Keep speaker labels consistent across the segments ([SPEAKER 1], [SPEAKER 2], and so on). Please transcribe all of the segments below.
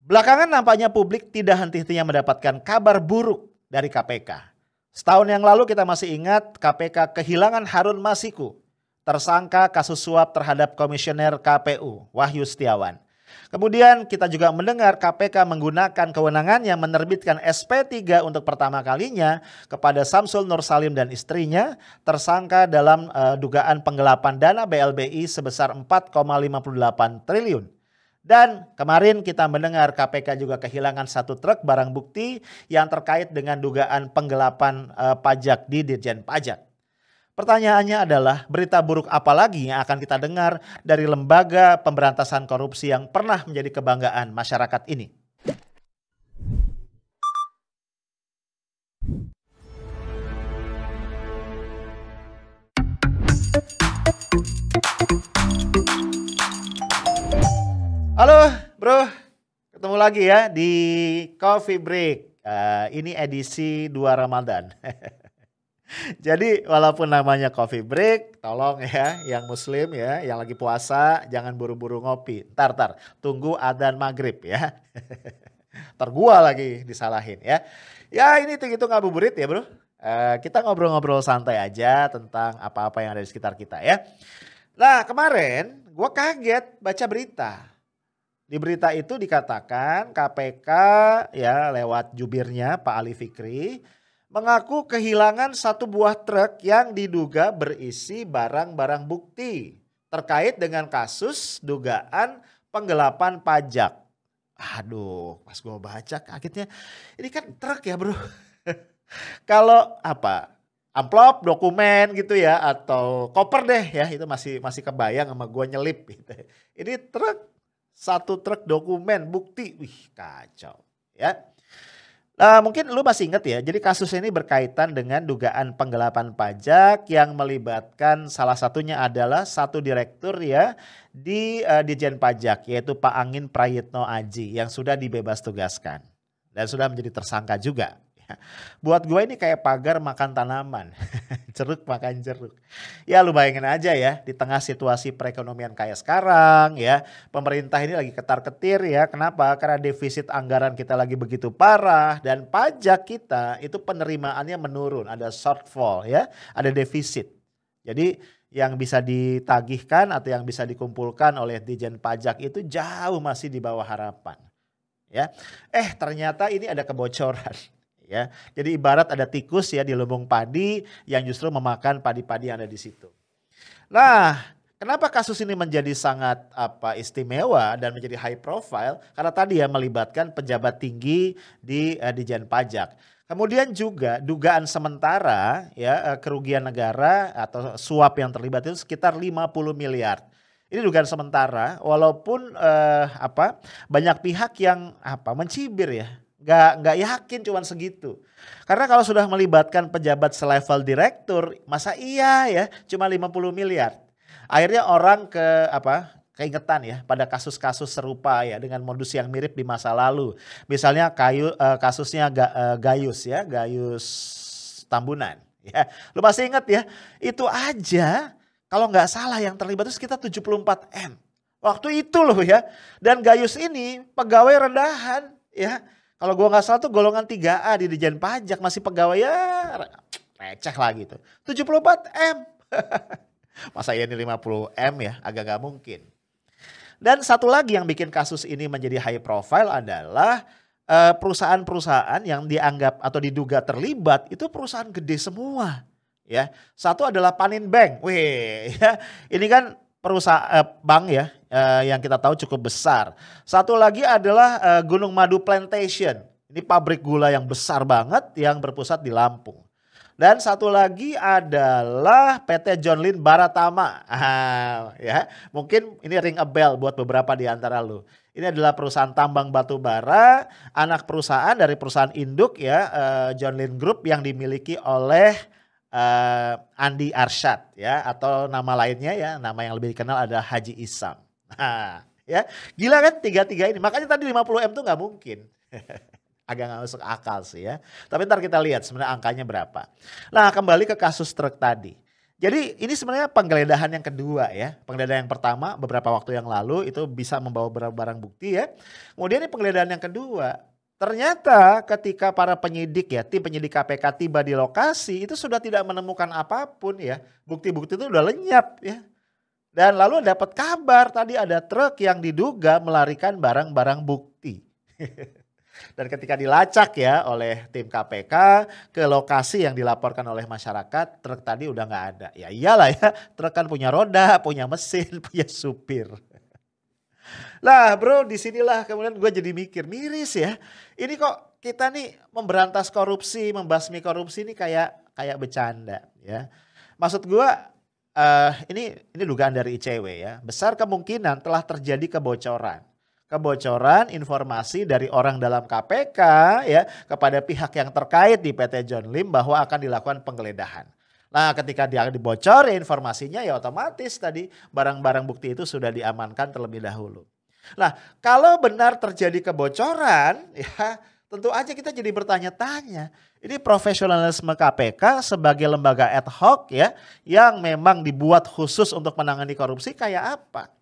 [SPEAKER 1] Belakangan nampaknya publik tidak henti-hentinya mendapatkan kabar buruk dari KPK. Setahun yang lalu kita masih ingat KPK kehilangan Harun Masiku, tersangka kasus suap terhadap komisioner KPU Wahyu Setiawan. Kemudian kita juga mendengar KPK menggunakan kewenangannya menerbitkan SP3 untuk pertama kalinya kepada Samsul Nur Salim dan istrinya tersangka dalam dugaan penggelapan dana BLBI sebesar 4,58 triliun. Dan kemarin kita mendengar KPK juga kehilangan 1 truk barang bukti yang terkait dengan dugaan penggelapan pajak di Ditjen Pajak. Pertanyaannya adalah berita buruk apa lagi yang akan kita dengar dari lembaga pemberantasan korupsi yang pernah menjadi kebanggaan masyarakat ini? Halo bro, ketemu lagi ya di Coffee Break. Ini edisi 2 Ramadan. Jadi walaupun namanya Coffee Break, tolong ya yang muslim ya, yang lagi puasa jangan buru-buru ngopi. Ntar, tunggu adzan maghrib ya. Ntar gua lagi disalahin ya. Ya ini itu ngabuburit ya bro. Kita ngobrol-ngobrol santai aja tentang apa-apa yang ada di sekitar kita ya. Nah kemarin gua kaget baca berita. Di berita itu dikatakan KPK ya lewat jubirnya Pak Ali Fikri mengaku kehilangan 1 buah truk yang diduga berisi barang-barang bukti terkait dengan kasus dugaan penggelapan pajak. Aduh, pas gue baca kagetnya, ini kan truk ya bro. Kalau apa? Amplop, dokumen gitu ya atau koper deh ya itu masih kebayang sama gue nyelip gitu. Ini truk. 1 truk dokumen bukti, wih kacau ya. Mungkin lu masih ingat ya, jadi kasus ini berkaitan dengan dugaan penggelapan pajak yang melibatkan salah satunya adalah 1 direktur ya di Ditjen Pajak yaitu Pak Angin Prayitno Aji yang sudah dibebas tugaskan dan sudah menjadi tersangka juga. Buat gue ini kayak pagar makan tanaman, jeruk makan jeruk. Ya lu bayangin aja ya di tengah situasi perekonomian kayak sekarang ya. Pemerintah ini lagi ketar-ketir ya. Kenapa? Karena defisit anggaran kita lagi begitu parah. Dan pajak kita itu penerimaannya menurun. Ada shortfall ya. Ada defisit. Jadi yang bisa ditagihkan atau yang bisa dikumpulkan oleh Ditjen Pajak itu jauh masih di bawah harapan. Ya, ternyata ini ada kebocoran. Ya, jadi ibarat ada tikus ya di lumbung padi yang justru memakan padi-padi yang ada di situ. Nah, kenapa kasus ini menjadi sangat istimewa dan menjadi high profile? Karena tadi ya melibatkan pejabat tinggi di Ditjen Pajak. Kemudian juga dugaan sementara ya kerugian negara atau suap yang terlibat itu sekitar 50 miliar. Ini dugaan sementara walaupun banyak pihak yang mencibir ya. Nggak yakin cuman segitu. Karena kalau sudah melibatkan pejabat selevel direktur, masa iya ya cuma 50 miliar. Akhirnya orang keingetan ya pada kasus-kasus serupa ya dengan modus yang mirip di masa lalu. Misalnya kasusnya Gayus ya, Gayus Tambunan ya. Lu masih ingat ya? Itu aja kalau nggak salah yang terlibat itu sekitar 74 M. Waktu itu loh ya. Dan Gayus ini pegawai rendahan ya. Kalau gue nggak salah tuh golongan 3A di Ditjen Pajak masih pegawai ya receh lah gitu. 74 M. Masa ya ini 50 M ya agak gak mungkin. Dan satu lagi yang bikin kasus ini menjadi high profile adalah perusahaan-perusahaan yang dianggap atau diduga terlibat itu perusahaan gede semua. Ya, satu adalah Panin Bank. Wih, ya, ini kan perusahaan bank ya yang kita tahu cukup besar. Satu lagi adalah Gunung Madu Plantation. Ini pabrik gula yang besar banget yang berpusat di Lampung. Dan satu lagi adalah PT John Lynn Baratama. Ya, mungkin ini ring a bell buat beberapa di antara lu. Ini adalah perusahaan tambang batu bara, anak perusahaan dari perusahaan induk ya John Lynn Group yang dimiliki oleh Andi Arsyad ya atau nama lainnya ya nama yang lebih dikenal adalah Haji Isam. Nah, ya gila kan tiga-tiga ini. Makanya tadi 50 M tuh nggak mungkin. Agak nggak masuk akal sih ya. Tapi ntar kita lihat sebenarnya angkanya berapa. Nah kembali ke kasus truk tadi. Jadi ini sebenarnya penggeledahan yang kedua ya. Penggeledahan yang pertama beberapa waktu yang lalu itu bisa membawa barang bukti ya. Kemudian ini penggeledahan yang kedua. Ternyata ketika para penyidik ya, tim penyidik KPK tiba di lokasi itu sudah tidak menemukan apapun ya. Bukti-bukti itu udah lenyap ya. Dan lalu dapat kabar tadi ada truk yang diduga melarikan barang-barang bukti. Dan ketika dilacak ya oleh tim KPK ke lokasi yang dilaporkan oleh masyarakat, truk tadi udah nggak ada. Ya iyalah ya, truk kan punya roda, punya mesin, punya supir. Lah bro, disinilah kemudian gue jadi mikir, miris ya. Ini kok kita nih memberantas korupsi, membasmi korupsi ini kayak bercanda ya. Maksud gue ini dugaan dari ICW ya. Besar kemungkinan telah terjadi kebocoran informasi dari orang dalam KPK ya kepada pihak yang terkait di PT John Lim bahwa akan dilakukan penggeledahan. Nah, ketika dia dibocor ya informasinya ya otomatis tadi barang-barang bukti itu sudah diamankan terlebih dahulu. Nah, kalau benar terjadi kebocoran ya tentu aja kita jadi bertanya-tanya. Ini profesionalisme KPK sebagai lembaga ad hoc ya yang memang dibuat khusus untuk menangani korupsi kayak apa?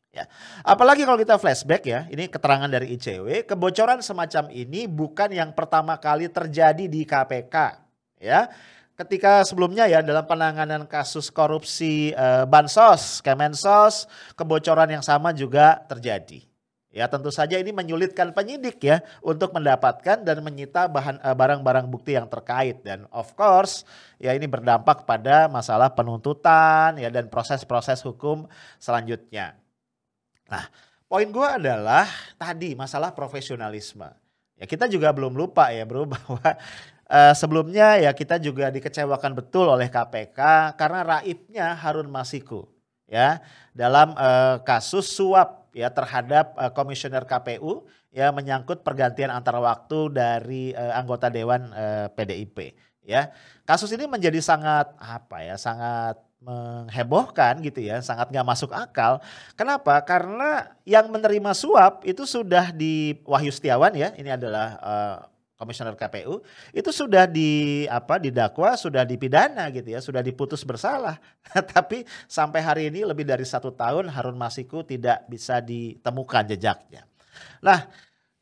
[SPEAKER 1] Ya. Apalagi kalau kita flashback ya, ini keterangan dari ICW, kebocoran semacam ini bukan yang pertama kali terjadi di KPK. Ya, ketika sebelumnya ya dalam penanganan kasus korupsi Bansos, Kemensos, kebocoran yang sama juga terjadi. Ya tentu saja ini menyulitkan penyidik ya untuk mendapatkan dan menyita barang-barang bukti yang terkait. Dan of course ya ini berdampak pada masalah penuntutan ya dan proses-proses hukum selanjutnya. Nah, poin gue adalah tadi masalah profesionalisme. Ya kita juga belum lupa ya bro bahwa sebelumnya ya kita juga dikecewakan betul oleh KPK karena raibnya Harun Masiku ya dalam kasus suap ya terhadap komisioner KPU ya menyangkut pergantian antar waktu dari anggota Dewan PDIP ya. Kasus ini menjadi sangat sangat menghebohkan gitu ya, sangat gak masuk akal. Kenapa? Karena yang menerima suap itu sudah di Wahyu Setiawan ya, ini adalah komisioner KPU, itu sudah didakwa, sudah dipidana gitu ya, sudah diputus bersalah. Tapi sampai hari ini lebih dari 1 tahun Harun Masiku tidak bisa ditemukan jejaknya. Nah,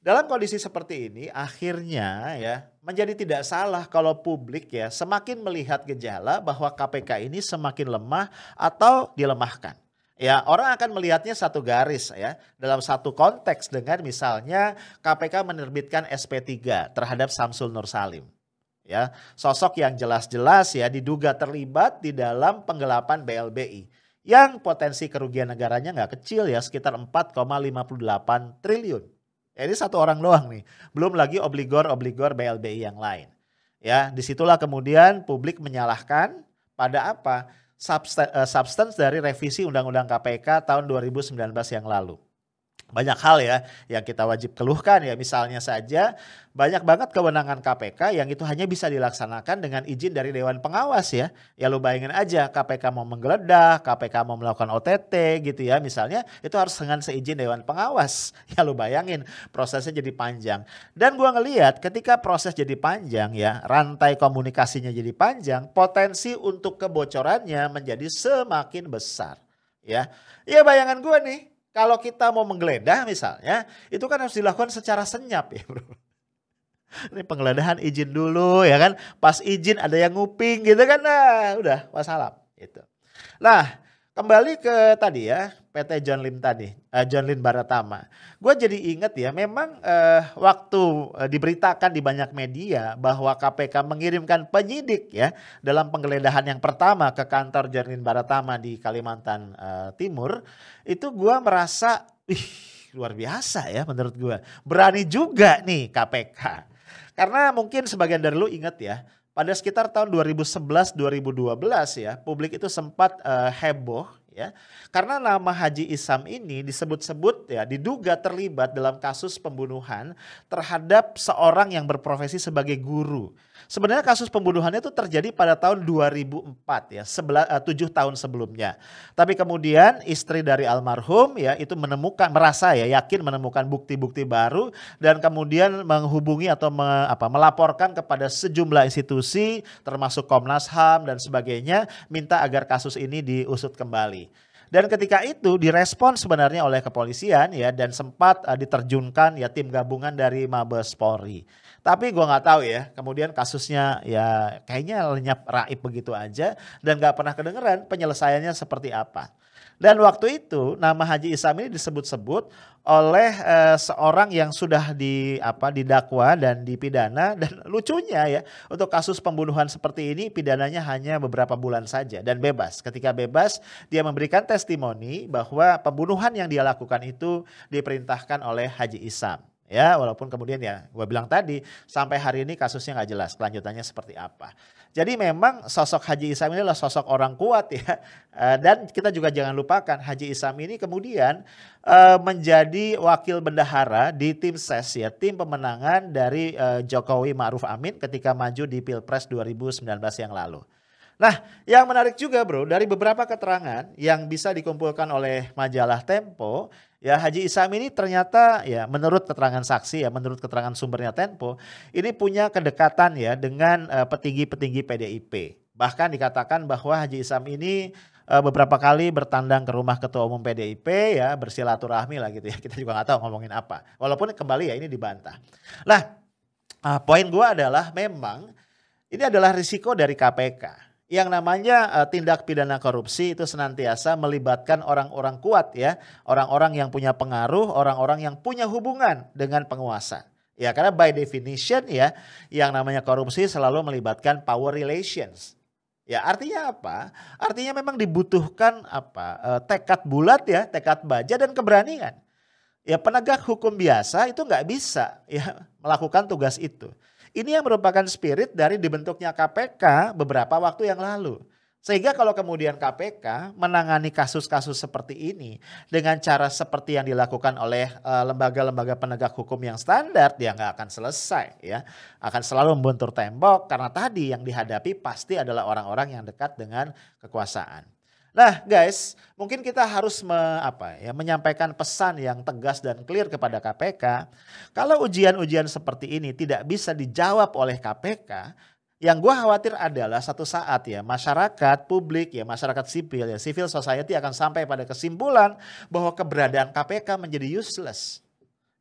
[SPEAKER 1] dalam kondisi seperti ini akhirnya ya menjadi tidak salah kalau publik ya semakin melihat gejala bahwa KPK ini semakin lemah atau dilemahkan. Ya orang akan melihatnya satu garis ya dalam satu konteks dengan misalnya KPK menerbitkan SP3 terhadap Samsul Nur Salim. Ya, sosok yang jelas-jelas ya diduga terlibat di dalam penggelapan BLBI yang potensi kerugian negaranya nggak kecil ya sekitar 4,58 triliun. Ya, ini satu orang doang nih, belum lagi obligor BLBI yang lain. Ya, disitulah kemudian publik menyalahkan pada apa? Substance dari revisi Undang-Undang KPK tahun 2019 yang lalu. Banyak hal ya yang kita wajib keluhkan ya, misalnya saja banyak banget kewenangan KPK yang itu hanya bisa dilaksanakan dengan izin dari Dewan Pengawas ya. Ya lu bayangin aja KPK mau menggeledah, KPK mau melakukan OTT gitu ya misalnya itu harus dengan seizin Dewan Pengawas. Ya lu bayangin prosesnya jadi panjang. Dan gua ngelihat ketika proses jadi panjang ya rantai komunikasinya jadi panjang potensi untuk kebocorannya menjadi semakin besar ya. Ya bayangan gua nih. Kalau kita mau menggeledah misalnya, itu kan harus dilakukan secara senyap ya bro. Ini penggeledahan izin dulu ya kan. Pas izin ada yang nguping gitu kan. Nah udah wassalam gitu. Nah kembali ke tadi ya PT John Lim tadi. John Lim Baratama. Gue jadi inget ya memang waktu diberitakan di banyak media bahwa KPK mengirimkan penyidik ya dalam penggeledahan yang pertama ke kantor John Lim Baratama di Kalimantan Timur. Itu gue merasa luar biasa ya menurut gue. Berani juga nih KPK. Karena mungkin sebagian dari lu inget ya. Pada sekitar tahun 2011-2012 ya, publik itu sempat heboh ya. Karena nama Haji Isam ini disebut-sebut ya diduga terlibat dalam kasus pembunuhan terhadap seorang yang berprofesi sebagai guru. Sebenarnya kasus pembunuhannya itu terjadi pada tahun 2004 ya, 7 tahun sebelumnya. Tapi kemudian istri dari almarhum ya itu merasa ya yakin menemukan bukti-bukti baru dan kemudian menghubungi atau melaporkan kepada sejumlah institusi termasuk Komnas HAM dan sebagainya minta agar kasus ini diusut kembali. Dan ketika itu direspon sebenarnya oleh kepolisian ya dan sempat diterjunkan ya tim gabungan dari Mabes Polri. Tapi gue nggak tahu ya, kemudian kasusnya ya kayaknya lenyap raib begitu aja dan nggak pernah kedengeran penyelesaiannya seperti apa. Dan waktu itu nama Haji Isam ini disebut-sebut oleh seorang yang sudah didakwa dan dipidana dan lucunya ya untuk kasus pembunuhan seperti ini pidananya hanya beberapa bulan saja dan bebas. Ketika bebas dia memberikan testimoni bahwa pembunuhan yang dia lakukan itu diperintahkan oleh Haji Isam. Ya, walaupun kemudian ya gue bilang tadi sampai hari ini kasusnya nggak jelas kelanjutannya seperti apa. Jadi memang sosok Haji Isam ini adalah sosok orang kuat ya. Dan kita juga jangan lupakan Haji Isam ini kemudian menjadi wakil bendahara di tim SES ya, tim pemenangan dari Jokowi Ma'ruf Amin ketika maju di Pilpres 2019 yang lalu. Nah, yang menarik juga bro, dari beberapa keterangan yang bisa dikumpulkan oleh majalah Tempo, ya Haji Isam ini ternyata ya menurut keterangan saksi ya, menurut keterangan sumbernya Tempo, ini punya kedekatan ya dengan petinggi-petinggi PDIP. Bahkan dikatakan bahwa Haji Isam ini beberapa kali bertandang ke rumah ketua umum PDIP ya, bersilaturahmi lah gitu ya. Kita juga nggak tahu ngomongin apa. Walaupun kembali ya ini dibantah. Lah, poin gue adalah memang ini adalah risiko dari KPK. Yang namanya tindak pidana korupsi itu senantiasa melibatkan orang-orang kuat ya. Orang-orang yang punya pengaruh, orang-orang yang punya hubungan dengan penguasa. Ya karena by definition ya yang namanya korupsi selalu melibatkan power relations. Ya artinya apa? Artinya memang dibutuhkan tekad bulat ya, tekad baja dan keberanian. Ya penegak hukum biasa itu nggak bisa ya melakukan tugas itu. Ini yang merupakan spirit dari dibentuknya KPK beberapa waktu yang lalu. Sehingga kalau kemudian KPK menangani kasus-kasus seperti ini dengan cara seperti yang dilakukan oleh lembaga-lembaga penegak hukum yang standar, dia nggak akan selesai ya. Akan selalu membentur tembok karena tadi yang dihadapi pasti adalah orang-orang yang dekat dengan kekuasaan. Nah guys, mungkin kita harus menyampaikan pesan yang tegas dan clear kepada KPK. Kalau ujian-ujian seperti ini tidak bisa dijawab oleh KPK, yang gue khawatir adalah satu saat ya masyarakat publik ya masyarakat sipil ya civil society akan sampai pada kesimpulan bahwa keberadaan KPK menjadi useless.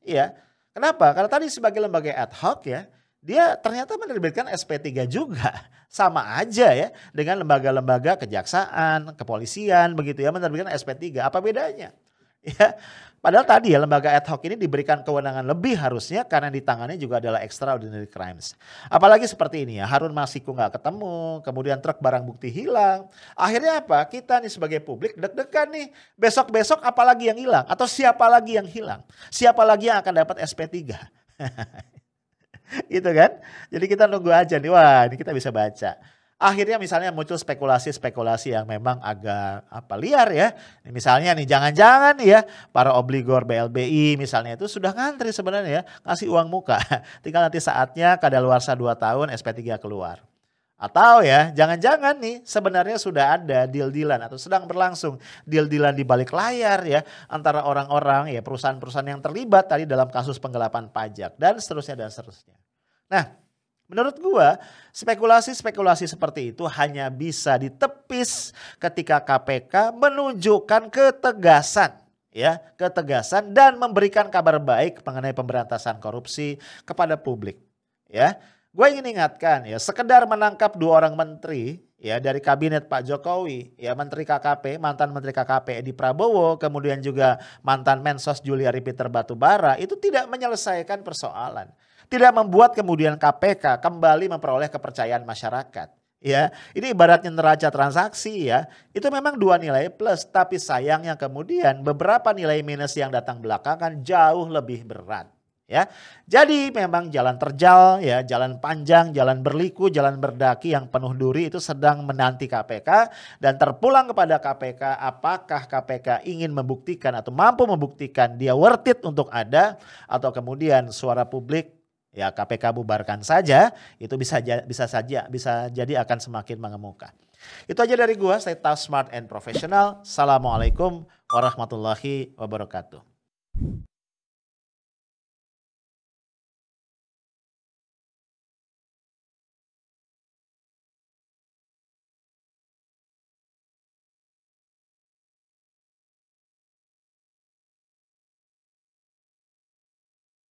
[SPEAKER 1] Iya, kenapa? Karena tadi sebagai lembaga ad hoc ya, dia ternyata menerbitkan SP3 juga. Sama aja ya dengan lembaga-lembaga kejaksaan, kepolisian begitu ya menerbitkan SP3. Apa bedanya? Ya, padahal tadi ya lembaga ad hoc ini diberikan kewenangan lebih harusnya karena ditangani juga adalah extraordinary crimes. Apalagi seperti ini ya, Harun Masiku nggak ketemu, kemudian truk barang bukti hilang. Akhirnya apa? Kita nih sebagai publik deg-degan nih. Besok-besok apalagi yang hilang? Atau siapa lagi yang hilang? Siapa lagi yang akan dapat SP3? Gitu kan. Jadi kita nunggu aja nih, wah ini kita bisa baca. Akhirnya misalnya muncul spekulasi-spekulasi yang memang agak liar ya. Misalnya nih jangan-jangan ya para obligor BLBI misalnya itu sudah ngantri sebenarnya ya, ngasih uang muka. Tinggal nanti saatnya kadaluarsa 2 tahun SP3 keluar. Atau ya jangan-jangan nih sebenarnya sudah ada deal-dealan atau sedang berlangsung deal-dealan di balik layar ya antara orang-orang ya perusahaan-perusahaan yang terlibat tadi dalam kasus penggelapan pajak dan seterusnya dan seterusnya. Nah, menurut gua spekulasi-spekulasi seperti itu hanya bisa ditepis ketika KPK menunjukkan ketegasan ya, ketegasan dan memberikan kabar baik mengenai pemberantasan korupsi kepada publik ya. Gue ingin ingatkan ya, sekedar menangkap 2 orang menteri ya dari kabinet Pak Jokowi, ya Menteri KKP, mantan Menteri KKP Edi Prabowo, kemudian juga mantan Mensos Juliari Peter Batubara, itu tidak menyelesaikan persoalan. Tidak membuat kemudian KPK kembali memperoleh kepercayaan masyarakat. Ya, ini ibaratnya neraca transaksi ya, itu memang 2 nilai plus, tapi sayangnya kemudian beberapa nilai minus yang datang belakangan jauh lebih berat. Ya, jadi memang jalan terjal, ya, jalan panjang, jalan berliku, jalan berdaki yang penuh duri itu sedang menanti KPK dan terpulang kepada KPK. Apakah KPK ingin membuktikan atau mampu membuktikan dia worth it untuk ada, atau kemudian suara publik ya KPK bubarkan saja, itu bisa jadi akan semakin mengemuka. Itu aja dari gua, stay tough, smart and professional. Assalamualaikum warahmatullahi wabarakatuh.